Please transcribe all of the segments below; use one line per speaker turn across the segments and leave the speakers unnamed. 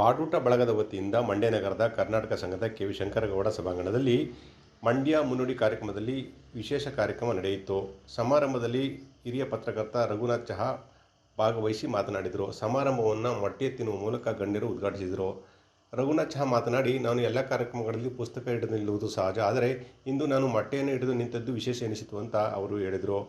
ಬಾಡೂಟ ಬಳಗದ ವತಿಯಿಂದ ಮಂಡ್ಯ ನಗರದ ಕರ್ನಾಟಕ ಸಂಘದ ಕೆ.ವಿ. ಶಂಕರಗೌಡ ಸಭಾಂಗಣದಲ್ಲಿ ಮಂಡ್ಯ ಮುನ್ನುಡಿ ಕಾರ್ಯಕ್ರಮದಲ್ಲಿ ವಿಶೇಷ ಕಾರ್ಯಕ್ರಮ ನಡೆಯಿತು. ಸಮಾರಂಭದಲ್ಲಿ ಹಿರಿಯ ಪತ್ರಕರ್ತ ರಘುನಾಥ್ ಚಹಾ ಭಾಗವಹಿಸಿ ಮಾತನಾಡಿದರು. ಸಮಾರಂಭವನ್ನು ಮೊಟ್ಟೆ ತಿನ್ನುವ ಮೂಲಕ ಗಣ್ಯರು ಉದ್ಘಾಟಿಸಿದರು. ರಘುನಾಥ್ ಚಹಾ ಮಾತನಾಡಿ, ನಾನು ಎಲ್ಲ ಕಾರ್ಯಕ್ರಮಗಳಲ್ಲಿ ಪುಸ್ತಕ ಹಿಡಿದು ನಿಲ್ಲುವುದು ಸಹಜ, ಆದರೆ ಇಂದು ನಾನು ಮೊಟ್ಟೆಯನ್ನು ಹಿಡಿದು ನಿಂತದ್ದು ವಿಶೇಷ ಎನಿಸಿತು ಅಂತ ಅವರು ಹೇಳಿದರು.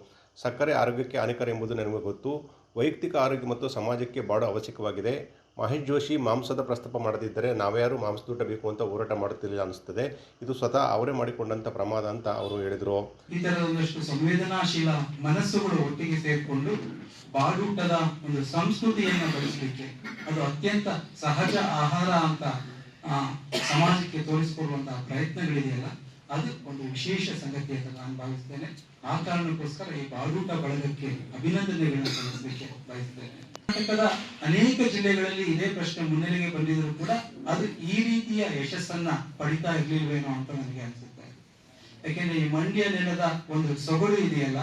ಸಕ್ಕರೆ ಆರೋಗ್ಯಕ್ಕೆ ಹಾನಿಕರ ಎಂಬುದು ನನಗೆ ಗೊತ್ತು. ವೈಯಕ್ತಿಕ ಆರೋಗ್ಯ ಮತ್ತು ಸಮಾಜಕ್ಕೆ ಬಹಳ ಅವಶ್ಯಕವಾಗಿದೆ. ಮಹೇಶ್ ಜೋಶಿ ಮಾಂಸದ ಪ್ರಸ್ತಾಪ ಮಾಡದಿದ್ದರೆ ನಾವ್ಯಾರು ಮಾಂಸದೂಟ ಬೇಕು ಅಂತ ಹೋರಾಟ ಮಾಡುತ್ತಿರಲಿಲ್ಲ ಅನಿಸುತ್ತದೆ. ಇದು ಸ್ವತಃ ಅವರೇ ಮಾಡಿಕೊಂಡಂಥ ಪ್ರಮಾದ ಅಂತ ಅವರು ಹೇಳಿದರು.
ಈ ತರದ ಒಂದಷ್ಟು ಸಂವೇದನಾಶೀಲ ಮನಸ್ಸುಗಳು ಒಟ್ಟಿಗೆ ಸೇರಿಕೊಂಡು ಬಾಡೂಟದ ಒಂದು ಸಂಸ್ಕೃತಿಯನ್ನು ಬೆಳೆಸಲಿಕ್ಕೆ, ಅದು ಅತ್ಯಂತ ಸಹಜ ಆಹಾರ ಅಂತ ಸಮಾಜಕ್ಕೆ ತೋರಿಸಿಕೊಡುವಂತಹ ಪ್ರಯತ್ನಗಳಿದೆಯಲ್ಲ, ಅದು ಒಂದು ವಿಶೇಷ ಸಂಗತಿ ಅಂತ ನಾನು ಭಾವಿಸ್ತೇನೆ. ಆ ಕಾರಣಕ್ಕೋಸ್ಕರ ಈ ಬಾಡೂಟ ಬಳಗಕ್ಕೆ ಅಭಿನಂದನೆಗಳನ್ನು ಸಲ್ಲಿಸಲಿಕ್ಕೆ ಬಯಸ್ತೇನೆ. ಕರ್ನಾಟಕದ ಅನೇಕ ಜಿಲ್ಲೆಗಳಲ್ಲಿ ಇದೇ ಪ್ರಶ್ನೆ ಮುನ್ನೆಲೆಗೆ ಬಂದಿದ್ರು ಕೂಡ ಅದು ಈ ರೀತಿಯ ಯಶಸ್ಸನ್ನ ಪಡಿತಾ ಇರ್ಲಿಲ್ವೇನೋ ಅಂತ ನನಗೆ ಅನಿಸುತ್ತೆ. ಯಾಕೆಂದ್ರೆ ಈ ಮಂಡ್ಯ ನೆಲದ ಒಂದು ಸೊಗಡು ಇದೆಯಲ್ಲ,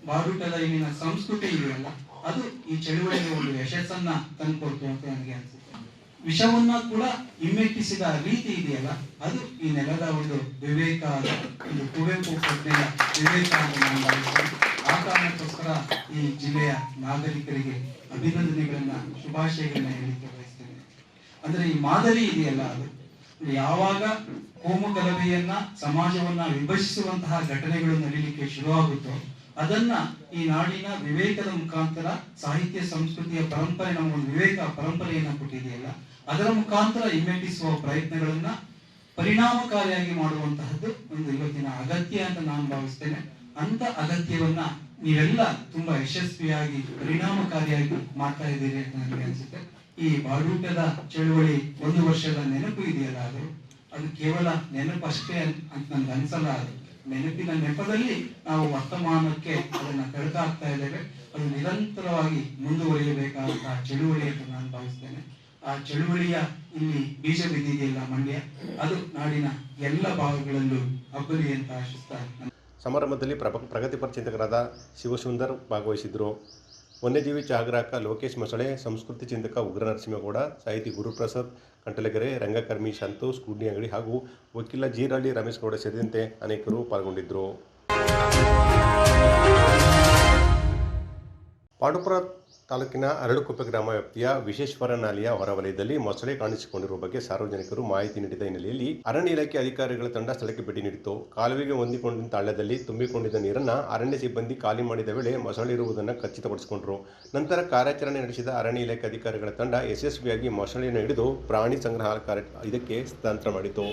ಬಾಡೂಟದ ಇಲ್ಲಿನ ಸಂಸ್ಕೃತಿ ಇದೆಯಲ್ಲ, ಅದು ಈ ಚಳುವಳಿಗೆ ಒಂದು ಯಶಸ್ಸನ್ನ ತಂದುಕೊಡ್ತು ಅಂತ ನನಗೆ ಅನಿಸುತ್ತೆ. ವಿಷವನ್ನ ಕೂಡ ಹಿಮ್ಮೆಟ್ಟಿಸಿದ ರೀತಿ ಇದೆಯಲ್ಲ, ಅದು ಈ ನೆಲದ ಒಂದು ವಿವೇಕ, ಒಂದು ಕುವೆಂಪು ಪ್ರಜ್ಞೆಯ ವಿವೇಕ ಅಂತ ನಾನು ಭಾವಿಸ್ತೇನೆ. ಆ ಕಾರಣಕ್ಕೋಸ್ಕರ ಈ ಜಿಲ್ಲೆಯ ನಾಗರಿಕರಿಗೆ ಅಭಿನಂದನೆಗಳನ್ನ, ಶುಭಾಶಯಗಳನ್ನ ಹೇಳಲಿಕ್ಕೆ ಬಯಸ್ತೇನೆ. ಅಂದ್ರೆ ಈ ಮಾದರಿ ಇದೆಯಲ್ಲ, ಅದು ಯಾವಾಗ ಕೋಮು ಗಲಭೆಯನ್ನ, ಸಮಾಜವನ್ನ ವಿಭಜಿಸುವಂತಹ ಘಟನೆಗಳು ನಡೀಲಿಕ್ಕೆ ಶುರುವಾಗುತ್ತೋ, ಅದನ್ನ ಈ ನಾಡಿನ ವಿವೇಕದ ಮುಖಾಂತರ, ಸಾಹಿತ್ಯ ಸಂಸ್ಕೃತಿಯ ಪರಂಪರೆ, ನಮ್ಮ ಒಂದು ವಿವೇಕ ಪರಂಪರೆಯನ್ನ ಕೊಟ್ಟಿದೆಯಲ್ಲ, ಅದರ ಮುಖಾಂತರ ಹಿಮ್ಮೆಟ್ಟಿಸುವ ಪ್ರಯತ್ನಗಳನ್ನ ಪರಿಣಾಮಕಾರಿಯಾಗಿ ಮಾಡುವಂತಹದ್ದು ಒಂದು ಇವತ್ತಿನ ಅಗತ್ಯ ಅಂತ ನಾನು ಭಾವಿಸ್ತೇನೆ. ಅಂತ ಅಗತ್ಯವನ್ನ ನೀವೆಲ್ಲ ತುಂಬಾ ಯಶಸ್ವಿಯಾಗಿ, ಪರಿಣಾಮಕಾರಿಯಾಗಿ ಮಾಡ್ತಾ ಇದ್ದೀರಿ ಅಂತ ನನಗೆ ಅನ್ಸುತ್ತೆ. ಈ ಬಾಡೂಟದ ಚಳುವಳಿ 1 ವರ್ಷದ ನೆನಪು ಇದೆಯಲ್ಲ, ಅದು ಕೇವಲ ನೆನಪಷ್ಟೇ ಅಂತ ನನ್ಗೆ ಅನ್ಸಲ್ಲ. ಅದು ನೆನಪಿನ ನೆಪದಲ್ಲಿ ನಾವು ವರ್ತಮಾನಕ್ಕೆ ಅದನ್ನ ಕಳೆದಾಗ್ತಾ ಇದ್ದೇವೆ. ಅದು ನಿರಂತರವಾಗಿ ಮುಂದುವರಿಯಬೇಕಾದಂತಹ ಚಳುವಳಿ ಅಂತ ನಾನು ಭಾವಿಸ್ತೇನೆ. ಆ ಚಳುವಳಿಯ ಇಲ್ಲಿ ಬೀಜ ಬಿದ್ದಿದೆಯಲ್ಲ ಮಂಡ್ಯ, ಅದು ನಾಡಿನ ಎಲ್ಲ ಭಾಗಗಳಲ್ಲೂ ಹಬ್ಬಲಿ ಅಂತ ಆಶಿಸ್ತಾ.
ಸಮಾರಂಭದಲ್ಲಿ ಪ್ರಗತಿಪರ ಚಿಂತಕರಾದ ಶಿವಸುಂದರ್ ಭಾಗವಹಿಸಿದ್ರು. ವನ್ಯಜೀವಿ ಛಾಯಾಗ್ರಾಹಕ ಲೋಕೇಶ್ ಮೊಸಳೆ, ಸಂಸ್ಕೃತಿ ಚಿಂತಕ ಉಗ್ರ ನರಸಿಂಹಗೌಡ, ಸಾಹಿತಿ ಗುರುಪ್ರಸಾದ್ ಕಂಟಲಗೆರೆ, ರಂಗಕರ್ಮಿ ಸಂತೋಷ್ ಗುಡ್ನಿ ಅಂಗಡಿ ಹಾಗೂ ವಕೀಲ ಜೀರಳ್ಳಿ ರಮೇಶ್ ಗೌಡ ಸೇರಿದಂತೆ ಅನೇಕರು ಪಾಲ್ಗೊಂಡಿದ್ದರು. ಪಾಂಡವಪುರ ತಾಲೂಕಿನ ಅರಳುಕುಪ್ಪೆ ಗ್ರಾಮ ವ್ಯಾಪ್ತಿಯ ವಿಶ್ವೇಶ್ವರ ನಾಲೆಯ ಹೊರವಲಯದಲ್ಲಿ ಮೊಸಳೆ ಕಾಣಿಸಿಕೊಂಡಿರುವ ಬಗ್ಗೆ ಸಾರ್ವಜನಿಕರು ಮಾಹಿತಿ ನೀಡಿದ ಹಿನ್ನೆಲೆಯಲ್ಲಿ ಅರಣ್ಯ ಇಲಾಖೆ ಅಧಿಕಾರಿಗಳ ತಂಡ ಸ್ಥಳಕ್ಕೆ ಭೇಟಿ ನೀಡಿತು. ಕಾಲುವೆಗೆ ಹೊಂದಿಕೊಂಡಿದ್ದ ಹಳ್ಳದಲ್ಲಿ ತುಂಬಿಕೊಂಡಿದ್ದ ನೀರನ್ನು ಅರಣ್ಯ ಸಿಬ್ಬಂದಿ ಖಾಲಿ ಮಾಡಿದ ವೇಳೆ ಮೊಸಳೆ ಇರುವುದನ್ನು ಖಚಿತಪಡಿಸಿಕೊಂಡರು. ನಂತರ ಕಾರ್ಯಾಚರಣೆ ನಡೆಸಿದ ಅರಣ್ಯ ಇಲಾಖೆ ಅಧಿಕಾರಿಗಳ ತಂಡ ಯಶಸ್ವಿಯಾಗಿ ಮೊಸಳೆಯನ್ನು ಹಿಡಿದು ಪ್ರಾಣಿ ಸಂಗ್ರಹಾಲಯ ಇದಕ್ಕೆ ಹಸ್ತಾಂತರ ಮಾಡಿತು.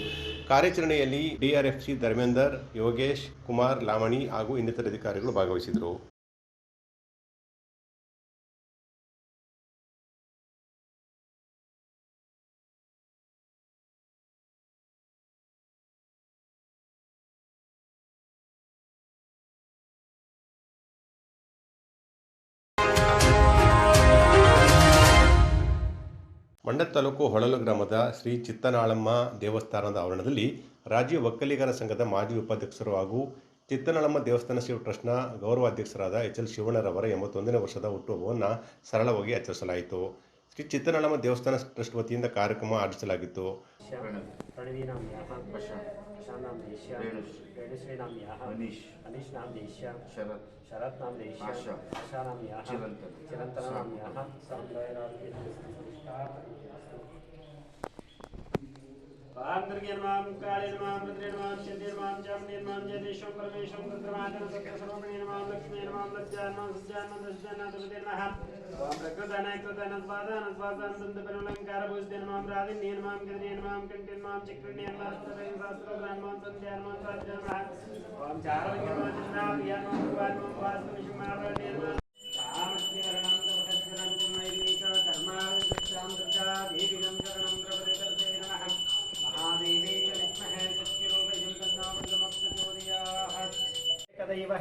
ಕಾರ್ಯಾಚರಣೆಯಲ್ಲಿ ಡಿಆರ್ಎಫ್ಸಿ ಧರ್ಮೇಂದರ್, ಯೋಗೇಶ್ ಕುಮಾರ್, ಲಾಮಣಿ ಹಾಗೂ ಇನ್ನಿತರ ಅಧಿಕಾರಿಗಳು ಭಾಗವಹಿಸಿದರು. ಮಂಡ್ಯ ತಾಲೂಕು ಹೊಳಲು ಗ್ರಾಮದ ಶ್ರೀ ಚಿತ್ತನಾಳಮ್ಮ ದೇವಸ್ಥಾನದ ಆವರಣದಲ್ಲಿ ರಾಜ್ಯ ಒಕ್ಕಲಿಗರ ಸಂಘದ ಮಾಜಿ ಉಪಾಧ್ಯಕ್ಷರು ಹಾಗೂ ಚಿತ್ತನಾಳಮ್ಮ ದೇವಸ್ಥಾನ ಶಿವ ಟ್ರಸ್ಟ್ನ ಗೌರವಾಧ್ಯಕ್ಷರಾದ ಎಚ್.ಎಲ್. ಶಿವಣ್ಣರವರ 81ನೇ ವರ್ಷದ ಹುಟ್ಟುಹಬ್ಬವನ್ನು ಸರಳವಾಗಿ ಆಚರಿಸಲಾಯಿತು. ಶ್ರೀ ಚಿತ್ತನಾಳಮ್ಮ ದೇವಸ್ಥಾನ ಟ್ರಸ್ಟ್ ವತಿಯಿಂದ ಕಾರ್ಯಕ್ರಮ ಆಯೋಜಿಸಲಾಗಿತ್ತು.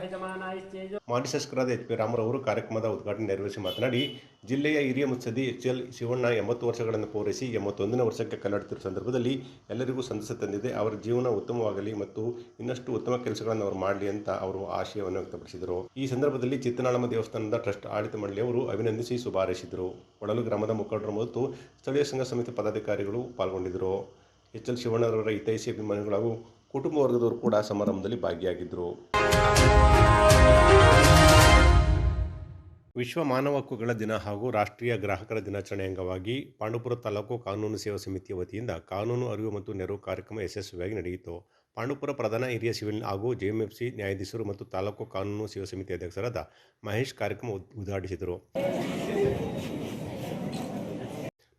यजमान
ಮಾಜಿ ಶಾಸಕರಾದ ಎಚ್ ಪಿ ರಾಮರವರು ಕಾರ್ಯಕ್ರಮದ ಉದ್ಘಾಟನೆ ನೆರವೇರಿಸಿ ಮಾತನಾಡಿ, ಜಿಲ್ಲೆಯ ಹಿರಿಯ ಮುತ್ಸದ್ದಿ ಎಚ್.ಎಲ್. ಶಿವಣ್ಣ 80 ವರ್ಷಗಳನ್ನು ಪೂರೈಸಿ 81ನೇ ವರ್ಷಕ್ಕೆ ಕಾಲಿಡುತ್ತಿರುವ ಸಂದರ್ಭದಲ್ಲಿ ಎಲ್ಲರಿಗೂ ಸಂತಸ ತಂದಿದೆ. ಅವರ ಜೀವನ ಉತ್ತಮವಾಗಲಿ ಮತ್ತು ಇನ್ನಷ್ಟು ಉತ್ತಮ ಕೆಲಸಗಳನ್ನು ಅವರು ಮಾಡಲಿ ಅಂತ ಅವರು ಆಶಯವನ್ನು ವ್ಯಕ್ತಪಡಿಸಿದರು. ಈ ಸಂದರ್ಭದಲ್ಲಿ ಚಿತ್ತನಾಳಮ್ಮ ದೇವಸ್ಥಾನದ ಟ್ರಸ್ಟ್ ಆಡಳಿತ ಮಂಡಳಿಯವರು ಅಭಿನಂದಿಸಿ ಶುಭಾರೈಸಿದರು. ಒಳಲು ಗ್ರಾಮದ ಮುಖಂಡರು ಮತ್ತು ಸ್ಥಳೀಯ ಸಂಘ ಸಮಿತಿ ಪದಾಧಿಕಾರಿಗಳು ಪಾಲ್ಗೊಂಡಿದ್ದರು. ಎಚ್.ಎಲ್. ಶಿವಣ್ಣರವರ ಹಿತೈಷಿ ಅಭಿಮಾನಿಗಳು ಹಾಗೂ ಕುಟುಂಬ ವರ್ಗದವರು ಕೂಡ ಸಮಾರಂಭದಲ್ಲಿ ಭಾಗಿಯಾಗಿದ್ದರು. ವಿಶ್ವ ಮಾನವ ಹಕ್ಕುಗಳ ದಿನ ಹಾಗೂ ರಾಷ್ಟ್ರೀಯ ಗ್ರಾಹಕರ ದಿನಾಚರಣೆ ಅಂಗವಾಗಿ ಪಾಂಡವಪುರ ತಾಲೂಕು ಕಾನೂನು ಸೇವಾ ಸಮಿತಿಯ ವತಿಯಿಂದ ಕಾನೂನು ಅರಿವು ಮತ್ತು ನೆರವು ಕಾರ್ಯಕ್ರಮ ಯಶಸ್ವಿಯಾಗಿ ನಡೆಯಿತು. ಪಾಂಡವಪುರ ಪ್ರಧಾನ ಹಿರಿಯ ಸಿವಿಲ್ ಹಾಗೂ ಜೆಎಂಎಫ್ಸಿ ನ್ಯಾಯಾಧೀಶರು ಮತ್ತು ತಾಲೂಕು ಕಾನೂನು ಸೇವಾ ಸಮಿತಿ ಅಧ್ಯಕ್ಷರಾದ ಮಹೇಶ್ ಕಾರ್ಯಕ್ರಮ ಉದ್ಘಾಟಿಸಿದರು.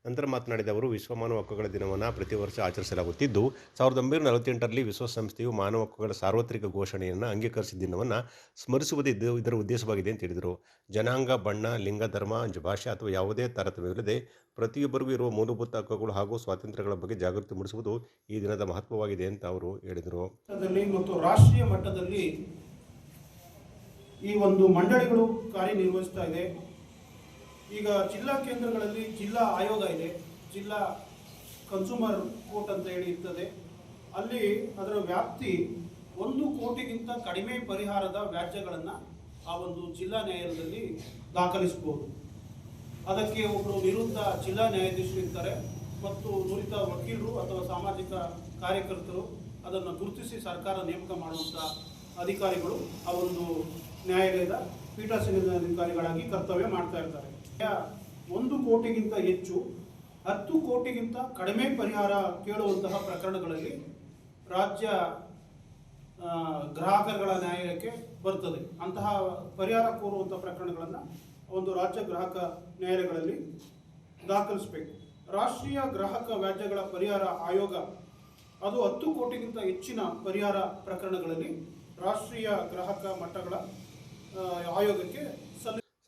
ನಂತರ ಮಾತನಾಡಿದ ಅವರು, ವಿಶ್ವ ಮಾನವ ಹಕ್ಕುಗಳ ದಿನವನ್ನು ಪ್ರತಿ ವರ್ಷ ಆಚರಿಸಲಾಗುತ್ತಿದ್ದು 1948ರಲ್ಲಿ ವಿಶ್ವಸಂಸ್ಥೆಯು ಮಾನವ ಹಕ್ಕುಗಳ ಸಾರ್ವತ್ರಿಕ ಘೋಷಣೆಯನ್ನು ಅಂಗೀಕರಿಸಿದ ದಿನವನ್ನು ಸ್ಮರಿಸುವುದೇ ಇದರ ಉದ್ದೇಶವಾಗಿದೆ ಅಂತ ಹೇಳಿದರು. ಜನಾಂಗ, ಬಣ್ಣ, ಲಿಂಗ, ಧರ್ಮ, ಭಾಷೆ ಅಥವಾ ಯಾವುದೇ ತಾರತಮ್ಯವಿಲ್ಲದೆ ಪ್ರತಿಯೊಬ್ಬರಿಗೂ ಇರುವ ಮೂಲಭೂತ ಹಕ್ಕುಗಳು ಹಾಗೂ ಸ್ವಾತಂತ್ರ್ಯಗಳ ಬಗ್ಗೆ ಜಾಗೃತಿ ಮೂಡಿಸುವುದು ಈ ದಿನದ ಮಹತ್ವವಾಗಿದೆ ಅಂತ ಅವರು ಹೇಳಿದರು.
ಮತ್ತು ರಾಷ್ಟ್ರೀಯ ಮಟ್ಟದಲ್ಲಿ ಈ ಒಂದು ಮಂಡಳಿಗಳು ಕಾರ್ಯನಿರ್ವಹಿಸ್ತಾ ಇದೆ. ಈಗ ಜಿಲ್ಲಾ ಕೇಂದ್ರಗಳಲ್ಲಿ ಜಿಲ್ಲಾ ಆಯೋಗ ಇದೆ, ಜಿಲ್ಲಾ ಕನ್ಸ್ಯೂಮರ್ ಕೋರ್ಟ್ ಅಂತ ಹೇಳಿ ಇರ್ತದೆ. ಅಲ್ಲಿ ಅದರ ವ್ಯಾಪ್ತಿ 1 ಕೋಟಿಗಿಂತ ಕಡಿಮೆ ಪರಿಹಾರದ ವ್ಯಾಜ್ಯಗಳನ್ನು ಆ ಒಂದು ಜಿಲ್ಲಾ ನ್ಯಾಯಾಲಯದಲ್ಲಿ ದಾಖಲಿಸಬಹುದು. ಅದಕ್ಕೆ ಒಬ್ಬರು ನಿವೃತ್ತ ಜಿಲ್ಲಾ ನ್ಯಾಯಾಧೀಶರು ಇರ್ತಾರೆ ಮತ್ತು ನುರಿತ ವಕೀಲರು ಅಥವಾ ಸಾಮಾಜಿಕ ಕಾರ್ಯಕರ್ತರು ಅದನ್ನು ಗುರುತಿಸಿ ಸರ್ಕಾರ ನೇಮಕ ಮಾಡುವಂಥ ಅಧಿಕಾರಿಗಳು ಆ ಒಂದು ನ್ಯಾಯಾಲಯದ ಪೀಠಾಸೀನ ಅಧಿಕಾರಿಗಳಾಗಿ ಕರ್ತವ್ಯ ಮಾಡ್ತಾ ಇರ್ತಾರೆ. 1 ಕೋಟಿಗಿಂತ ಹೆಚ್ಚು 10 ಕೋಟಿಗಿಂತ ಕಡಿಮೆ ಪರಿಹಾರ ಕೇಳುವಂತಹ ಪ್ರಕರಣಗಳಲ್ಲಿ ರಾಜ್ಯ ಗ್ರಾಹಕರುಗಳ ನ್ಯಾಯಾಲಯಕ್ಕೆ ಬರ್ತದೆ. ಅಂತಹ ಪರಿಹಾರ ಕೋರುವಂಥ ಪ್ರಕರಣಗಳನ್ನು ಒಂದು ರಾಜ್ಯ ಗ್ರಾಹಕ ನ್ಯಾಯಾಲಯಗಳಲ್ಲಿ ದಾಖಲಿಸಬೇಕು. ರಾಷ್ಟ್ರೀಯ ಗ್ರಾಹಕ ವ್ಯಾಜ್ಯಗಳ ಪರಿಹಾರ ಆಯೋಗ ಅದು 10 ಕೋಟಿಗಿಂತ ಹೆಚ್ಚಿನ ಪರಿಹಾರ ಪ್ರಕರಣಗಳಲ್ಲಿ ರಾಷ್ಟ್ರೀಯ ಗ್ರಾಹಕ ಮಟ್ಟಗಳ ಆಯೋಗಕ್ಕೆ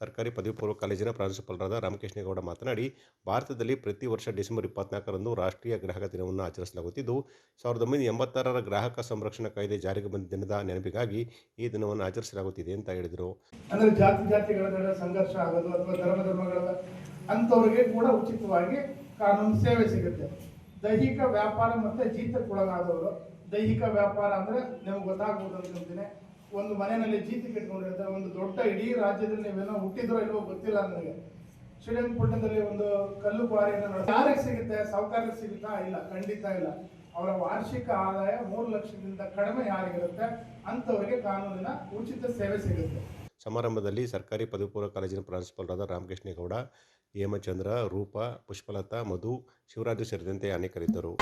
ಸರ್ಕಾರಿ ಪದವಿ ಪೂರ್ವ ಕಾಲೇಜಿನ ಪ್ರಾಂಶುಪಾಲರಾದ ರಾಮಕೃಷ್ಣೇಗೌಡ ಮಾತನಾಡಿ, ಭಾರತದಲ್ಲಿ ಪ್ರತಿ ವರ್ಷ ಡಿಸೆಂಬರ್ 24ರಂದು ರಾಷ್ಟ್ರೀಯ ಗ್ರಾಹಕ ದಿನವನ್ನು ಆಚರಿಸಲಾಗುತ್ತಿದ್ದು 1986ರ ಗ್ರಾಹಕ ಸಂರಕ್ಷಣಾ ಕಾಯ್ದೆ ಜಾರಿಗೆ ಬಂದ ದಿನದ ನೆನಪಿಗಾಗಿ ಈ ದಿನವನ್ನು ಆಚರಿಸಲಾಗುತ್ತಿದೆ ಅಂತ ಹೇಳಿದರು.
ಅಂದರೆ ಜಾತಿಗಳ ನಡುವೆ ಸಂಘರ್ಷ ಆಗೋದು ಅಥವಾ ಧರ್ಮಗಳ ಅಂಥವ್ರಿಗೆ ಕೂಡ ಉಚಿತವಾಗಿ ಕಾನೂನು ಸೇವೆ ಸಿಗುತ್ತೆ. ದೈಹಿಕ ವ್ಯಾಪಾರ ಮತ್ತು ಜೀತಕ್ಕೊಳಗಾದವರು, ದೈಹಿಕ ವ್ಯಾಪಾರ ಅಂದರೆ ನಿಮ್ಗೆ ಗೊತ್ತಾಗ್ಬೋದು ಅಂತಿದ್ದೀನಿ, ಒಂದು ಮನೆಯಲ್ಲಿ ಜೀತಿ ಕಟ್ಕೊಂಡಿರ್ತಾರೆ, ಒಂದು ದೊಡ್ಡ ಇಡೀ ರಾಜ್ಯದಲ್ಲಿ ನೀವೇನೋ ಹುಟ್ಟಿದ್ರೋ ಇಲ್ವೋ ಗೊತ್ತಿಲ್ಲ ನನಗೆ, ಶ್ರೀರಂಗಪಟ್ಟಣದಲ್ಲಿ ಒಂದು ಕಲ್ಲು ಕ್ವಾರಿಯನ್ನು ಯಾರಿಗೆ ಸಿಗುತ್ತೆ? ಸಾಹುಕಾರರಿಗೆ ಸಿಗುತ್ತಾ? ಇಲ್ಲ, ಖಂಡಿತ ಇಲ್ಲ. ಅವರ ವಾರ್ಷಿಕ ಆದಾಯ 3 ಲಕ್ಷದಿಂದ ಕಡಿಮೆ ಯಾರಿಗಿರುತ್ತೆ ಅಂಥವರಿಗೆ ಕಾನೂನಿನ ಉಚಿತ ಸೇವೆ ಸಿಗುತ್ತೆ.
ಸಮಾರಂಭದಲ್ಲಿ ಸರ್ಕಾರಿ ಪದವಿ ಪೂರ್ವ ಕಾಲೇಜಿನ ಪ್ರಾಂಶುಪಾಲರಾದ ರಾಮಕೃಷ್ಣೇಗೌಡ, ಹೇಮಚಂದ್ರ, ರೂಪ, ಪುಷ್ಪಲತಾ, ಮಧು, ಶಿವರಾಜು ಸೇರಿದಂತೆ ಅನೇಕರಿದ್ದರು.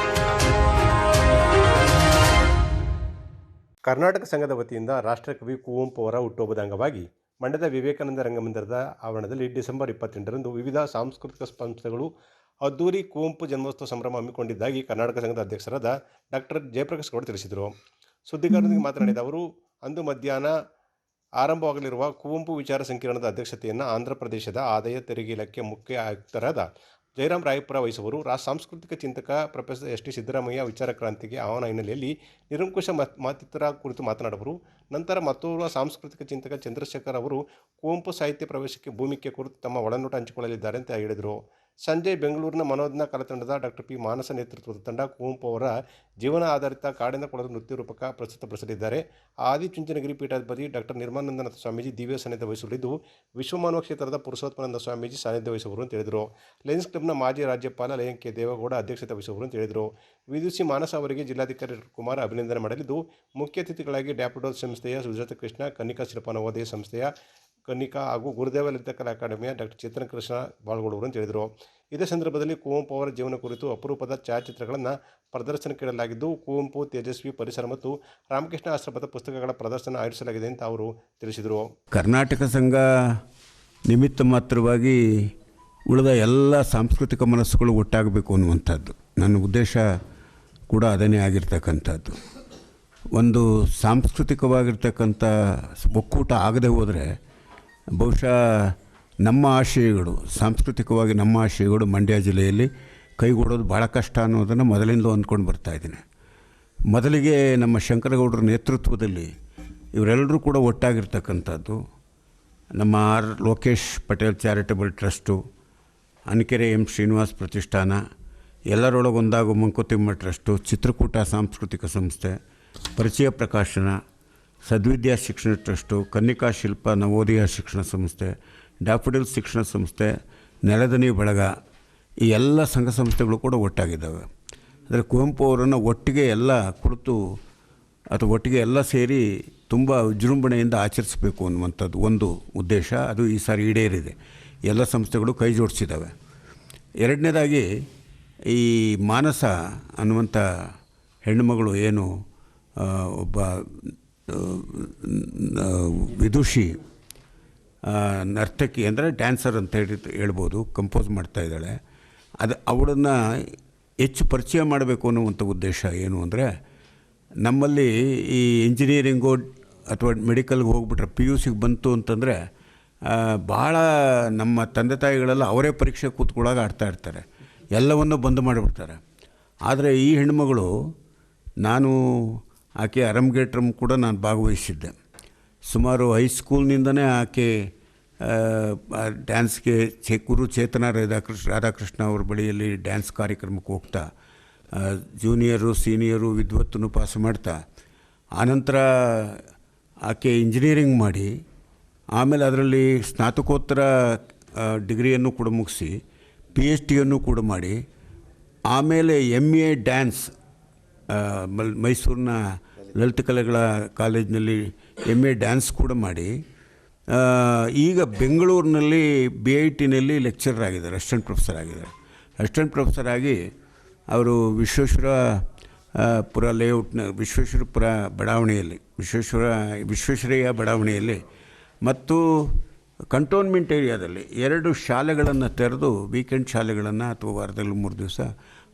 ಕರ್ನಾಟಕ ಸಂಘದ ವತಿಯಿಂದ ರಾಷ್ಟ್ರಕವಿ ಕುವೆಂಪು ಅವರ ಹುಟ್ಟುಹಬ್ಬದ ಅಂಗವಾಗಿ ಮಂಡ್ಯದ ವಿವೇಕಾನಂದ ರಂಗಮಂದಿರದ ಆವರಣದಲ್ಲಿ ಡಿಸೆಂಬರ್ 28ರಂದು ವಿವಿಧ ಸಾಂಸ್ಕೃತಿಕ ಸಂಸ್ಥೆಗಳು ಅದ್ದೂರಿ ಕುವೆಂಪು ಜನ್ಮೋತ್ಸವ ಸಂಭ್ರಮ ಹಮ್ಮಿಕೊಂಡಿದ್ದಾಗಿ ಕರ್ನಾಟಕ ಸಂಘದ ಅಧ್ಯಕ್ಷರಾದ ಡಾಕ್ಟರ್ ಜಯಪ್ರಕಾಶ್ ಗೌಡ ತಿಳಿಸಿದರು. ಸುದ್ದಿಗಾರರೊಂದಿಗೆ ಮಾತನಾಡಿದ ಅವರು, ಅಂದು ಮಧ್ಯಾಹ್ನ ಆರಂಭವಾಗಲಿರುವ ಕುವೆಂಪು ವಿಚಾರ ಸಂಕಿರಣದ ಅಧ್ಯಕ್ಷತೆಯನ್ನು ಆಂಧ್ರ ಪ್ರದೇಶದ ಆದಾಯ ತೆರಿಗೆ ಇಲಾಖೆ ಮುಖ್ಯ ಆಯುಕ್ತರಾದ ಜಯರಾಮ್ ರಾಯಪುರ ವಹಿಸುವರು. ಸಾಂಸ್ಕೃತಿಕ ಚಿಂತಕ ಪ್ರೊಫೆಸರ್ ಎಸ್ ಟಿ ಸಿದ್ದರಾಮಯ್ಯ ವಿಚಾರ ಕ್ರಾಂತಿಗೆ ಆಹ್ವಾನ ಹಿನ್ನೆಲೆಯಲ್ಲಿ ನಿರಂಕುಶ ಮತ್ತಿತರ ಕುರಿತು ಮಾತನಾಡುವರು. ನಂತರ ಮತ್ತೋರ್ವ ಸಾಂಸ್ಕೃತಿಕ ಚಿಂತಕ ಚಂದ್ರಶೇಖರ್ ಅವರು ಕುವೆಂಪು ಸಾಹಿತ್ಯ ಪ್ರವೇಶಕ್ಕೆ ಭೂಮಿಕೆ ಕುರಿತು ತಮ್ಮ ಒಳನೋಟ ಹಂಚಿಕೊಳ್ಳಲಿದ್ದಾರೆ ಅಂತ ಹೇಳಿದರು. ಸಂಜೆ ಬೆಂಗಳೂರಿನ ಮನೋಜ್ಞ ಕಲಾತಂಡದ ಡಾಕ್ಟರ್ ಪಿ ಮಾನಸ ನೇತೃತ್ವದ ತಂಡ ಕುವೆಂಪು ಅವರ ಜೀವನ ಆಧಾರಿತ ಕಾಡಿನ ಕೊಳಲು ನೃತ್ಯ ರೂಪಕ ಪ್ರಸ್ತುತಪಡಿಸಲಿದ್ದಾರೆ. ಆದಿಚುಂಚನಗಿರಿ ಪೀಠಾಧಿಪತಿ ಡಾಕ್ಟರ್ ನಿರ್ಮಲಾನಂದನಾಥ ಸ್ವಾಮೀಜಿ ದಿವ್ಯ ಸಾನ್ನಿಧ್ಯ ವಹಿಸಲಿದ್ದು, ವಿಶ್ವಮಾನವ ಕ್ಷೇತ್ರದ ಪುರುಷೋತ್ತಮಾನಂದ ಸ್ವಾಮೀಜಿ ಸಾನ್ನಿಧ್ಯ ವಹಿಸುವರು ಅಂತ ಹೇಳಿದರು. ಲಯನ್ಸ್ ಕ್ಲಬ್ನ ಮಾಜಿ ರಾಜ್ಯಪಾಲ ಲಯನ್ ಕೆ ದೇವೇಗೌಡ ಅಧ್ಯಕ್ಷತೆ ವಹಿಸುವರು ಅಂತ ಹೇಳಿದರು. ವಿದುಷಿ ಮಾನಸ ಅವರಿಗೆ ಜಿಲ್ಲಾಧಿಕಾರಿ ಕುಮಾರ್ ಅಭಿನಂದನೆ ಮಾಡಲಿದ್ದು, ಮುಖ್ಯ ಅತಿಥಿಗಳಾಗಿ ಡ್ಯಾಪ್ಡೋಲ್ ಸಂಸ್ಥೆಯ ಸುಜಾತ ಕೃಷ್ಣ, ಕನ್ನಿಕಾ ಶಿಲ್ಪ ನವೋದಯ ಸಂಸ್ಥೆಯ ಕನ್ನಿಕಾ ಹಾಗೂ ಗುರುದೇವ ಲಲಿತ ಕಲಾ ಅಕಾಡೆಮಿಯ ಡಾಕ್ಟರ್ ಚೇತನ ಕೃಷ್ಣ ಪಾಲ್ಗೊಳ್ಳುವರು ಅಂತ ಹೇಳಿದರು. ಇದೇ ಸಂದರ್ಭದಲ್ಲಿ ಕುವೆಂಪು ಅವರ ಜೀವನ ಕುರಿತು ಅಪರೂಪದ ಛಾಯಾಚಿತ್ರಗಳನ್ನು ಪ್ರದರ್ಶನಕ್ಕಿಡಲಾಗಿದ್ದು, ಕುವೆಂಪು, ತೇಜಸ್ವಿ, ಪರಿಸರ ಮತ್ತು ರಾಮಕೃಷ್ಣ ಆಶ್ರಮದ ಪುಸ್ತಕಗಳ ಪ್ರದರ್ಶನ ಆಯೋಜಿಸಲಾಗಿದೆ ಅಂತ ಅವರು ತಿಳಿಸಿದರು.
ಕರ್ನಾಟಕ ಸಂಘ ನಿಮಿತ್ತ ಮಾತ್ರವಾಗಿ ಉಳಿದ ಎಲ್ಲ ಸಾಂಸ್ಕೃತಿಕ ಮನಸ್ಸುಗಳು ಒಟ್ಟಾಗಬೇಕು ಅನ್ನುವಂಥದ್ದು ನನ್ನ ಉದ್ದೇಶ ಕೂಡ ಅದನ್ನೇ ಆಗಿರ್ತಕ್ಕಂಥದ್ದು. ಒಂದು ಸಾಂಸ್ಕೃತಿಕವಾಗಿರ್ತಕ್ಕಂಥ ಒಕ್ಕೂಟ ಆಗದೆ ಹೋದರೆ ಬಹುಶಃ ನಮ್ಮ ಆಶಯಗಳು, ಸಾಂಸ್ಕೃತಿಕವಾಗಿ ನಮ್ಮ ಆಶಯಗಳು ಮಂಡ್ಯ ಜಿಲ್ಲೆಯಲ್ಲಿ ಕೈಗೂಡೋದು ಭಾಳ ಕಷ್ಟ ಅನ್ನೋದನ್ನು ಮೊದಲಿಂದ ಅಂದ್ಕೊಂಡು ಬರ್ತಾಯಿದ್ದೀನಿ. ಮೊದಲಿಗೆ ನಮ್ಮ ಶಂಕರಗೌಡರ ನೇತೃತ್ವದಲ್ಲಿ ಇವರೆಲ್ಲರೂ ಕೂಡ ಒಟ್ಟಾಗಿರ್ತಕ್ಕಂಥದ್ದು. ನಮ್ಮ R Lokesh Patel charitable trust, Ankere M Srinivas ಪ್ರತಿಷ್ಠಾನ, ಎಲ್ಲರೊಳಗೊಂದಾಗು ಮಂಕುತಿಮ್ಮ ಟ್ರಸ್ಟು, ಚಿತ್ರಕೂಟ ಸಾಂಸ್ಕೃತಿಕ ಸಂಸ್ಥೆ, ಪರಿಚಯ ಪ್ರಕಾಶನ, ಸದ್ವಿದ್ಯಾ ಶಿಕ್ಷಣ ಟ್ರಸ್ಟು, ಕನ್ನಿಕಾ ಶಿಲ್ಪ ನವೋದಯ ಶಿಕ್ಷಣ ಸಂಸ್ಥೆ, ಡ್ಯಾಫಡಿಲ್ ಶಿಕ್ಷಣ ಸಂಸ್ಥೆ, ನೆಲದನಿ ಬಳಗ, ಈ ಎಲ್ಲ ಸಂಘ ಸಂಸ್ಥೆಗಳು ಕೂಡ ಒಟ್ಟಾಗಿದ್ದಾವೆ. ಅಂದರೆ ಕುವೆಂಪು ಅವರನ್ನು ಒಟ್ಟಿಗೆ ಎಲ್ಲ ಕುಳಿತು ಅಥವಾ ಒಟ್ಟಿಗೆ ಎಲ್ಲ ಸೇರಿ ತುಂಬ ವಿಜೃಂಭಣೆಯಿಂದ ಆಚರಿಸಬೇಕು ಅನ್ನುವಂಥದ್ದು ಒಂದು ಉದ್ದೇಶ. ಅದು ಈ ಸಾರಿ ಈಡೇರಿದೆ. ಎಲ್ಲ ಸಂಸ್ಥೆಗಳು ಕೈ ಜೋಡಿಸಿದ್ದಾವೆ. ಎರಡನೇದಾಗಿ ಈ ಮಾನಸ ಅನ್ನುವಂಥ ಹೆಣ್ಣುಮಗಳು ಏನು ಒಬ್ಬ ವಿದುಷಿ ನರ್ತಕಿ ಅಂದರೆ ಡ್ಯಾನ್ಸರ್ ಅಂತ ಹೇಳ್ಬೋದು, ಕಂಪೋಸ್ ಮಾಡ್ತಾಯಿದ್ದಾಳೆ. ಅವಳನ್ನು ಹೆಚ್ಚು ಪರಿಚಯ ಮಾಡಬೇಕು ಅನ್ನುವಂಥ ಉದ್ದೇಶ ಏನು ಅಂದರೆ, ನಮ್ಮಲ್ಲಿ ಈ ಇಂಜಿನಿಯರಿಂಗು ಅಥವಾ ಮೆಡಿಕಲ್ಗೆ ಹೋಗ್ಬಿಟ್ರೆ PUCಗೆ ಬಂತು ಅಂತಂದರೆ ಭಾಳ ನಮ್ಮ ತಂದೆ ತಾಯಿಗಳೆಲ್ಲ ಅವರೇ ಪರೀಕ್ಷೆ ಕೂತ್ಕೊಳ್ಳಾಗ ಆಡ್ತಾಯಿರ್ತಾರೆ, ಎಲ್ಲವನ್ನೂ ಬಂದ್ ಮಾಡಿಬಿಡ್ತಾರೆ. ಆದರೆ ಈ ಹೆಣ್ಣುಮಗಳು, ನಾನು ಆಕೆ ಅರಂಗೇಟ್ರಮ್ ಕೂಡ ನಾನು ಭಾಗವಹಿಸಿದ್ದೆ. ಸುಮಾರು ಹೈಸ್ಕೂಲ್ನಿಂದನೇ ಆಕೆ ಡ್ಯಾನ್ಸ್ಗೆ ಗುರು ಚೇತನ ರಾಧಾಕೃಷ್ಣ ಅವ್ರ ಬಳಿಯಲ್ಲಿ ಡ್ಯಾನ್ಸ್ ಕಾರ್ಯಕ್ರಮಕ್ಕೆ ಹೋಗ್ತಾ ಜೂನಿಯರು ಸೀನಿಯರು ವಿದ್ವತ್ತನ್ನು ಪಾಸ್ ಮಾಡ್ತಾ, ಆನಂತರ ಆಕೆ ಇಂಜಿನಿಯರಿಂಗ್ ಮಾಡಿ ಆಮೇಲೆ ಅದರಲ್ಲಿ ಸ್ನಾತಕೋತ್ತರ ಡಿಗ್ರಿಯನ್ನು ಕೂಡ ಮುಗಿಸಿ PhDಯನ್ನು ಕೂಡ ಮಾಡಿ ಆಮೇಲೆ MA ಡ್ಯಾನ್ಸ್ ಮೈಸೂರಿನ ಲಲಿತ ಕಲೆಗಳ ಕಾಲೇಜಿನಲ್ಲಿ MA ಡ್ಯಾನ್ಸ್ ಕೂಡ ಮಾಡಿ ಈಗ ಬೆಂಗಳೂರಿನಲ್ಲಿ BITನಲ್ಲಿ ಲೆಕ್ಚರರ್ ಆಗಿದ್ದಾರೆ, ಅಸಿಸ್ಟೆಂಟ್ ಪ್ರೊಫೆಸರ್ ಆಗಿದ್ದಾರೆ. ಅಸಿಸ್ಟೆಂಟ್ ಪ್ರೊಫೆಸರ್ ಆಗಿ ಅವರು ವಿಶ್ವೇಶ್ವರಪುರ ಲೇಔಟ್ನ ವಿಶ್ವೇಶ್ವರಪುರ ಬಡಾವಣೆಯಲ್ಲಿ ವಿಶ್ವೇಶ್ವರಯ್ಯ ಬಡಾವಣೆಯಲ್ಲಿ ಮತ್ತು ಕಂಟೋನ್ಮೆಂಟ್ ಏರಿಯಾದಲ್ಲಿ 2 ಶಾಲೆಗಳನ್ನು ತೆರೆದು, ವೀಕೆಂಡ್ ಶಾಲೆಗಳನ್ನು ಅಥವಾ ವಾರದಲ್ಲಿ 3 ದಿವಸ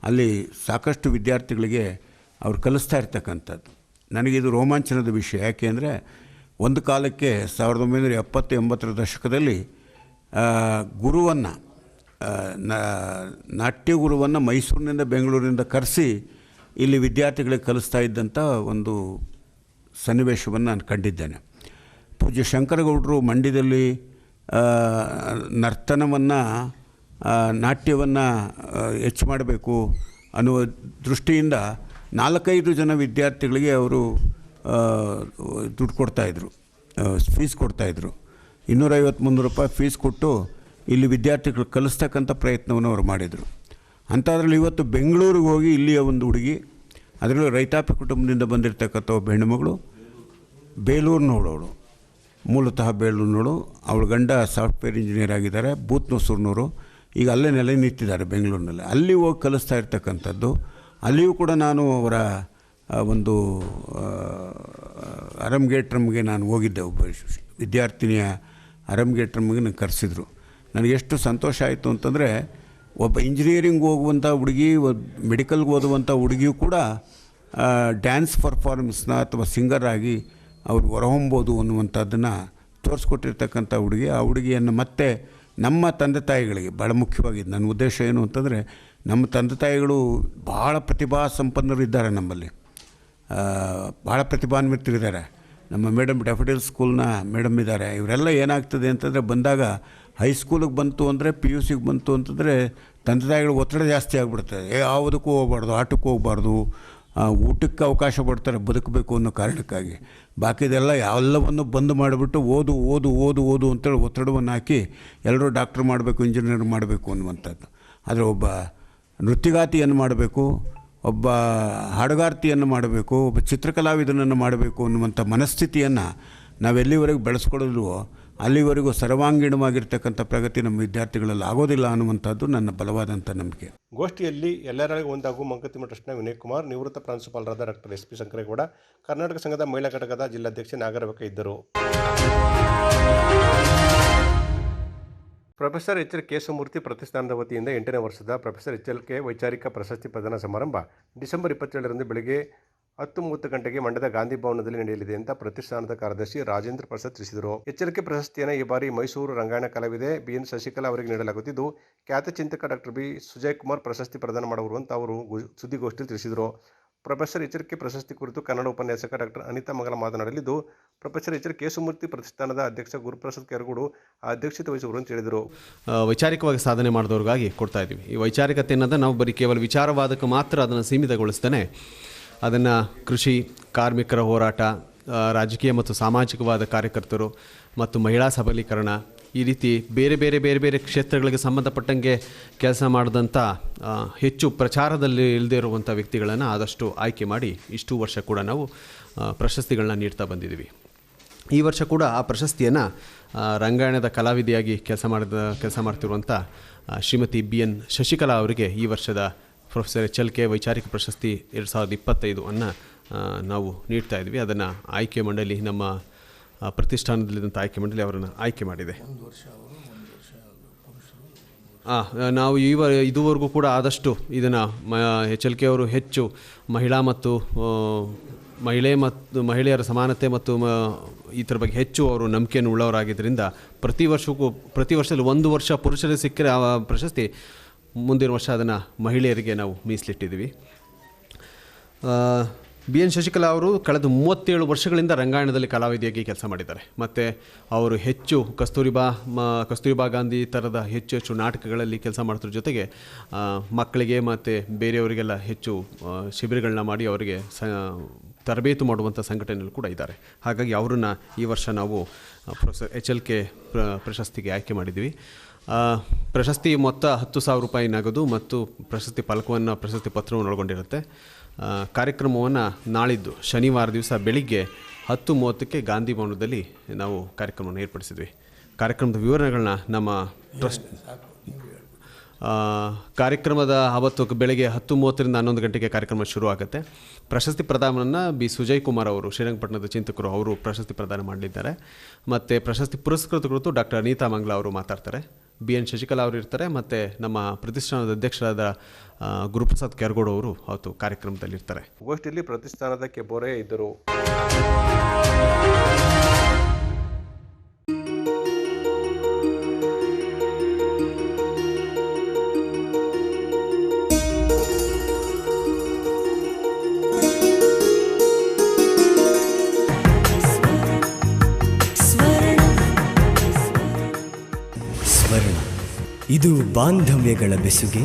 ಅಲ್ಲಿ ಸಾಕಷ್ಟು ವಿದ್ಯಾರ್ಥಿಗಳಿಗೆ ಅವ್ರು ಕಲಿಸ್ತಾ ಇರ್ತಕ್ಕಂಥದ್ದು. ನನಗಿದು ರೋಮಾಂಚನದ ವಿಷಯ. ಯಾಕೆ ಅಂದರೆ ಒಂದು ಕಾಲಕ್ಕೆ 1970-80ರ ದಶಕದಲ್ಲಿ ಗುರುವನ್ನು ನಾಟ್ಯ ಗುರುವನ್ನು ಮೈಸೂರಿನಿಂದ ಬೆಂಗಳೂರಿನಿಂದ ಕರೆಸಿ ಇಲ್ಲಿ ವಿದ್ಯಾರ್ಥಿಗಳಿಗೆ ಕಲಿಸ್ತಾ ಇದ್ದಂಥ ಒಂದು ಸನ್ನಿವೇಶವನ್ನು ನಾನು ಕಂಡಿದ್ದೇನೆ. ಪೂಜ್ಯ ಶಂಕರಗೌಡರು ಮಂಡ್ಯದಲ್ಲಿ ನರ್ತನವನ್ನು ನಾಟ್ಯವನ್ನು ಹೆಚ್ಚು ಮಾಡಬೇಕು ಅನ್ನುವ ದೃಷ್ಟಿಯಿಂದ 4-5 ಜನ ವಿದ್ಯಾರ್ಥಿಗಳಿಗೆ ಅವರು ದುಡ್ಡು ಕೊಡ್ತಾಯಿದ್ರು, ಫೀಸ್ ಕೊಡ್ತಾಯಿದ್ರು. 250-300 ರೂಪಾಯಿ ಫೀಸ್ ಕೊಟ್ಟು ಇಲ್ಲಿ ವಿದ್ಯಾರ್ಥಿಗಳು ಕಲಿಸ್ತಕ್ಕಂಥ ಪ್ರಯತ್ನವನ್ನು ಅವರು ಮಾಡಿದರು. ಅಂಥದ್ರಲ್ಲಿ ಇವತ್ತು ಬೆಂಗಳೂರಿಗೆ ಹೋಗಿ ಇಲ್ಲಿಯ ಒಂದು ಹುಡುಗಿ, ಅದರಲ್ಲೂ ರೈತಾಪಿ ಕುಟುಂಬದಿಂದ ಬಂದಿರತಕ್ಕಂಥ ಒಬ್ಬ ಹೆಣ್ಣುಮಗಳು, ಬೇಲೂರಿನವಳು, ಮೂಲತಃ ಬೇಲೂರಿನವಳು. ಅವಳ ಗಂಡ ಸಾಫ್ಟ್ವೇರ್ ಇಂಜಿನಿಯರ್ ಆಗಿದ್ದಾರೆ, ಬೂತ್ನೂಸೂರಿನವರು. ಈಗ ಅಲ್ಲೇ ನೆಲೆ ನಿಂತಿದ್ದಾರೆ ಬೆಂಗಳೂರಿನಲ್ಲಿ. ಅಲ್ಲಿ ಹೋಗಿ ಕಲಿಸ್ತಾ ಇರ್ತಕ್ಕಂಥದ್ದು. ಅಲ್ಲಿಯೂ ಕೂಡ ನಾನು ಅವರ ಒಂದು ಅರಂಗೇಟ್ರಮ್ಗೆ ನಾನು ಹೋಗಿದ್ದೆ. ಒಬ್ಬ ವಿದ್ಯಾರ್ಥಿನಿಯ ಅರಂಗೇಟ್ರಮ್ಗೆ ನನಗೆ ಕರೆಸಿದ್ರು. ನನಗೆ ಎಷ್ಟು ಸಂತೋಷ ಆಯಿತು ಅಂತಂದರೆ, ಒಬ್ಬ ಇಂಜಿನಿಯರಿಂಗ್ ಹೋಗುವಂಥ ಹುಡುಗಿ, ಮೆಡಿಕಲ್ಗೆ ಓದುವಂಥ ಹುಡುಗಿಯೂ ಕೂಡ ಡ್ಯಾನ್ಸ್ ಪರ್ಫಾರ್ಮೆನ್ಸ್ನ ಅಥವಾ ಸಿಂಗರ್ ಆಗಿ ಅವರು ಹೊರಹೊಂಬೋದು ಅನ್ನುವಂಥದ್ದನ್ನು ತೋರಿಸ್ಕೊಟ್ಟಿರ್ತಕ್ಕಂಥ ಹುಡುಗಿ. ಆ ಹುಡುಗಿಯನ್ನು ಮತ್ತೆ ನಮ್ಮ ತಂದೆ ತಾಯಿಗಳಿಗೆ ಭಾಳ ಮುಖ್ಯವಾಗಿ ನನ್ನ ಉದ್ದೇಶ ಏನು ಅಂತಂದರೆ, ನಮ್ಮ ತಂದೆ ತಾಯಿಗಳು ಭಾಳ ಪ್ರತಿಭಾ ಸಂಪನ್ನರಿದ್ದಾರೆ ನಮ್ಮಲ್ಲಿ, ಭಾಳ ಪ್ರತಿಭಾನ್ವಿತರಿದ್ದಾರೆ. ನಮ್ಮ ಮೇಡಮ್ ಡ್ಯಾಫಡಿಲ್ ಸ್ಕೂಲ್ನ ಮೇಡಮ್ ಇದ್ದಾರೆ. ಇವರೆಲ್ಲ ಏನಾಗ್ತದೆ ಅಂತಂದರೆ, ಬಂದಾಗ ಹೈಸ್ಕೂಲಿಗೆ ಬಂತು ಅಂದರೆ, PUCಗೆ ಬಂತು ಅಂತಂದರೆ ತಂದೆ ತಾಯಿಗಳು ಒತ್ತಡ ಜಾಸ್ತಿ ಆಗಿಬಿಡ್ತದೆ. ಯಾವುದಕ್ಕೂ ಹೋಗ್ಬಾರ್ದು, ಆಟಕ್ಕೂ ಹೋಗ್ಬಾರ್ದು, ಊಟಕ್ಕೆ ಅವಕಾಶ ಪಡ್ತಾರೆ ಬದುಕಬೇಕು ಅನ್ನೋ ಕಾರಣಕ್ಕಾಗಿ. ಬಾಕಿದೆಲ್ಲ ಎಲ್ಲವನ್ನು ಬಂದ್ ಮಾಡಿಬಿಟ್ಟು ಓದು ಓದು ಓದು ಓದು ಅಂತೇಳಿ ಒತ್ತಡವನ್ನು ಹಾಕಿ ಎಲ್ಲರೂ ಡಾಕ್ಟ್ರ್ ಮಾಡಬೇಕು, ಇಂಜಿನಿಯರ್ ಮಾಡಬೇಕು ಅನ್ನುವಂಥದ್ದು. ಆದರೆ ಒಬ್ಬ ನೃತ್ಯಗಾತಿಯನ್ನು ಮಾಡಬೇಕು, ಒಬ್ಬ ಹಾಡುಗಾರ್ತಿಯನ್ನು ಮಾಡಬೇಕು, ಒಬ್ಬ ಚಿತ್ರಕಲಾವಿದನನ್ನು ಮಾಡಬೇಕು ಅನ್ನುವಂಥ ಮನಸ್ಥಿತಿಯನ್ನು ನಾವೆಲ್ಲಿವರೆಗೂ ಬೆಳೆಸ್ಕೊಳ್ಳೋಲ್ವೋ ಅಲ್ಲಿವರೆಗೂ ಸರ್ವಾಂಗೀಣವಾಗಿರ್ತಕ್ಕಂಥ ಪ್ರಗತಿ ನಮ್ಮ ವಿದ್ಯಾರ್ಥಿಗಳಲ್ಲಿ ಆಗೋದಿಲ್ಲ ಅನ್ನುವಂಥದ್ದು ನನ್ನ ಬಲವಾದಂಥ ನಂಬಿಕೆ.
ಗೋಷ್ಠಿಯಲ್ಲಿ ಎಲ್ಲರಿಗೂ ಒಂದಾಗುವ ಮಂಕುತಿಮ್ಮ ಟ್ರಸ್ಟ್ನ ವಿನಯ್ ಕುಮಾರ್, ನಿವೃತ್ತ ಪ್ರಾಂಶುಪಾಲರಾದ ಡಾಕ್ಟರ್ SP ಶಂಕರೇಗೌಡ, ಕರ್ನಾಟಕ ಸಂಘದ ಮಹಿಳಾ ಘಟಕದ ಜಿಲ್ಲಾಧ್ಯಕ್ಷೆ ನಾಗರಬೆಕ್ಕ ಇದ್ದರು. ಪ್ರೊಫೆಸರ್ HL ಕೇಶವಮೂರ್ತಿ ಪ್ರತಿಷ್ಠಾನದ ವತಿಯಿಂದ 8ನೇ ವರ್ಷದ ಪ್ರೊಫೆಸರ್ HLK ವೈಚಾರಿಕ ಪ್ರಶಸ್ತಿ ಪ್ರದಾನ ಸಮಾರಂಭ ಡಿಸೆಂಬರ್ 27ರಂದು ಬೆಳಗ್ಗೆ 10:30 ಗಂಟೆಗೆ ಮಂಡ್ಯದ ಗಾಂಧಿ ಭವನದಲ್ಲಿ ನಡೆಯಲಿದೆ ಅಂತ ಪ್ರತಿಷ್ಠಾನದ ಕಾರ್ಯದರ್ಶಿ ರಾಜೇಂದ್ರ ಪ್ರಸಾದ್ ತಿಳಿಸಿದರು. HLK ಪ್ರಶಸ್ತಿಯನ್ನು ಈ ಬಾರಿ ಮೈಸೂರು ರಂಗಾಯಣ ಕಲಾವಿದೆ BN ಶಶಿಕಲಾ ಅವರಿಗೆ ನೀಡಲಾಗುತ್ತಿದ್ದು, ಖ್ಯಾತ ಚಿಂತಕ ಡಾಕ್ಟರ್ B ಸುಜಯ್ ಕುಮಾರ್ ಪ್ರಶಸ್ತಿ ಪ್ರದಾನ ಮಾಡುವರು ಅಂತ ಅವರು ಸುದ್ದಿಗೋಷ್ಠಿಯಲ್ಲಿ ತಿಳಿಸಿದರು. ಪ್ರೊಫೆಸರ್ HLK ಪ್ರಶಸ್ತಿ ಕುರಿತು ಕನ್ನಡ ಉಪನ್ಯಾಸಕ ಡಾಕ್ಟರ್ ಅನಿತಾ ಮಂಗಲ ಮಾತನಾಡಲಿದ್ದು, ಪ್ರೊಫೆಸರ್ ಎಚ್ ಎಲ್ ಕೇಶವಮೂರ್ತಿ ಪ್ರತಿಷ್ಠಾನದ ಅಧ್ಯಕ್ಷ ಗುರುಪ್ರಸಾದ್ ಕೆರಗೋಡು ಅಧ್ಯಕ್ಷತೆ ವಹಿಸುವರು ಅಂತ ಹೇಳಿದರು.
ವೈಚಾರಿಕವಾಗಿ ಸಾಧನೆ ಮಾಡಿದವ್ರಿಗಾಗಿ ಕೊಡ್ತಾ ಇದ್ದೀವಿ. ಈ ವೈಚಾರಿಕತೆ ಅನ್ನೋದು ನಾವು ಬರೀ ಕೇವಲ ವಿಚಾರವಾದಕ್ಕೆ ಮಾತ್ರ ಅದನ್ನು ಸೀಮಿತಗೊಳಿಸ್ತಾನೆ ಅದನ್ನು ಕೃಷಿ, ಕಾರ್ಮಿಕರ ಹೋರಾಟ, ರಾಜಕೀಯ ಮತ್ತು ಸಾಮಾಜಿಕವಾದ ಕಾರ್ಯಕರ್ತರು ಮತ್ತು ಮಹಿಳಾ ಸಬಲೀಕರಣ, ಈ ರೀತಿ ಬೇರೆ ಬೇರೆ ಬೇರೆ ಬೇರೆ ಕ್ಷೇತ್ರಗಳಿಗೆ ಸಂಬಂಧಪಟ್ಟಂಗೆ ಕೆಲಸ ಮಾಡಿದಂಥ ಹೆಚ್ಚು ಪ್ರಚಾರದಲ್ಲಿ ಇಲ್ಲದೇ ಇರುವಂಥ ವ್ಯಕ್ತಿಗಳನ್ನು ಆದಷ್ಟು ಆಯ್ಕೆ ಮಾಡಿ ಇಷ್ಟು ವರ್ಷ ಕೂಡ ನಾವು ಪ್ರಶಸ್ತಿಗಳನ್ನ ನೀಡ್ತಾ ಬಂದಿದ್ದೀವಿ. ಈ ವರ್ಷ ಕೂಡ ಆ ಪ್ರಶಸ್ತಿಯನ್ನು ರಂಗಾಯಣದ ಕಲಾವಿದೆಯಾಗಿ ಕೆಲಸ ಮಾಡ್ತಿರುವಂಥ ಶ್ರೀಮತಿ BN ಶಶಿಕಲಾ ಅವರಿಗೆ ಈ ವರ್ಷದ ಪ್ರೊಫೆಸರ್ ಎಚ್ ಎಲ್ ಕೆ ವೈಚಾರಿಕ ಪ್ರಶಸ್ತಿ 2025 ಅನ್ನು ನಾವು ನೀಡ್ತಾ ಇದ್ವಿ. ಅದನ್ನು ಆಯ್ಕೆ ಮಂಡಳಿ, ನಮ್ಮ ಪ್ರತಿಷ್ಠಾನದಲ್ಲಿದ್ದಂಥ ಆಯ್ಕೆ ಮಂಡಳಿ ಅವರನ್ನು ಆಯ್ಕೆ ಮಾಡಿದೆ. ನಾವು ಇದುವರೆಗೂ ಕೂಡ ಆದಷ್ಟು ಇದನ್ನು ಎಚ್ ಎಲ್ ಕೆ ಅವರು ಹೆಚ್ಚು ಮಹಿಳೆಯರ ಸಮಾನತೆ ಮತ್ತು ಇದರ ಬಗ್ಗೆ ಹೆಚ್ಚು ಅವರು ನಂಬಿಕೆಯನ್ನು ಉಳ್ಳವರಾಗಿದ್ದರಿಂದ ಪ್ರತಿ ವರ್ಷದಲ್ಲಿ ಒಂದು ವರ್ಷ ಪುರುಷರಿಗೆ ಸಿಕ್ಕರೆ ಆ ಪ್ರಶಸ್ತಿ, ಮುಂದಿನ ವರ್ಷ ಅದನ್ನು ಮಹಿಳೆಯರಿಗೆ ನಾವು ಮೀಸಲಿಟ್ಟಿದ್ದೀವಿ. BN ಶಶಿಕಲಾ ಅವರು ಕಳೆದ 37 ವರ್ಷಗಳಿಂದ ರಂಗಾಯಣದಲ್ಲಿ ಕಲಾವಿದೆಯಾಗಿ ಕೆಲಸ ಮಾಡಿದ್ದಾರೆ. ಮತ್ತು ಅವರು ಹೆಚ್ಚು ಕಸ್ತೂರಿಬಾ ಗಾಂಧಿ ಥರದ ಹೆಚ್ಚು ನಾಟಕಗಳಲ್ಲಿ ಕೆಲಸ ಮಾಡ್ತಿರೋ ಜೊತೆಗೆ ಮಕ್ಕಳಿಗೆ ಮತ್ತು ಬೇರೆಯವರಿಗೆಲ್ಲ ಹೆಚ್ಚು ಶಿಬಿರಗಳನ್ನ ಮಾಡಿ ಅವರಿಗೆ ತರಬೇತು ಮಾಡುವಂಥ ಸಂಘಟನೆಗಳು ಕೂಡ ಇದ್ದಾರೆ. ಹಾಗಾಗಿ ಅವರನ್ನು ಈ ವರ್ಷ ನಾವು ಪ್ರೊಫೆಸರ್ ಎಚ್ ಎಲ್ ಕೆ ಪ್ರಶಸ್ತಿಗೆ ಆಯ್ಕೆ ಮಾಡಿದ್ವಿ. ಪ್ರಶಸ್ತಿ ಮೊತ್ತ 10,000 ರೂಪಾಯಿ ನಗದು ಮತ್ತು ಪ್ರಶಸ್ತಿ ಪತ್ರವನ್ನು ಒಳಗೊಂಡಿರುತ್ತೆ. ಕಾರ್ಯಕ್ರಮವನ್ನು ನಾಳಿದ್ದು ಶನಿವಾರ ದಿವಸ ಬೆಳಿಗ್ಗೆ 10:30ಕ್ಕೆ ಗಾಂಧಿ ಭವನದಲ್ಲಿ ನಾವು ಕಾರ್ಯಕ್ರಮವನ್ನು ಏರ್ಪಡಿಸಿದ್ವಿ. ಕಾರ್ಯಕ್ರಮದ ವಿವರಣೆಗಳನ್ನ ನಮ್ಮ ಟ್ರಸ್ಟ್ ಕಾರ್ಯಕ್ರಮದ ಅವತ್ತು ಬೆಳಗ್ಗೆ 10:30ರಿಂದ 11 ಗಂಟೆಗೆ ಕಾರ್ಯಕ್ರಮ ಶುರು ಆಗುತ್ತೆ. ಪ್ರಶಸ್ತಿ ಪ್ರದಾನವನ್ನು ಸುಜಯ್ ಕುಮಾರ್ ಅವರು, ಶ್ರೀರಂಗಪಟ್ಟಣದ ಚಿಂತಕರು, ಅವರು ಪ್ರಶಸ್ತಿ ಪ್ರದಾನ ಮಾಡಲಿದ್ದಾರೆ. ಮತ್ತು ಪ್ರಶಸ್ತಿ ಪುರಸ್ಕೃತ ಕುರಿತು ಡಾಕ್ಟರ್ ಅನಿತಾ ಮಂಗ್ಲ ಅವರು ಮಾತಾಡ್ತಾರೆ. BN ಶಶಿಕಲಾ ಅವರು ಇರ್ತಾರೆ. ಮತ್ತು ನಮ್ಮ ಪ್ರತಿಷ್ಠಾನದ ಅಧ್ಯಕ್ಷರಾದ ಗುರುಪ್ರಸಾದ್ ಕೆರಗೋಡು ಅವರು ಅವತ್ತು ಕಾರ್ಯಕ್ರಮದಲ್ಲಿರ್ತಾರೆ.
ಗೋಷ್ಠಿಯಲ್ಲಿ ಪ್ರತಿಷ್ಠಾನದ ಕೆಬೋರೆ ಇದ್ದರು.
ಇದು ಬಾಂಧವ್ಯಗಳ ಬೆಸುಗೆ.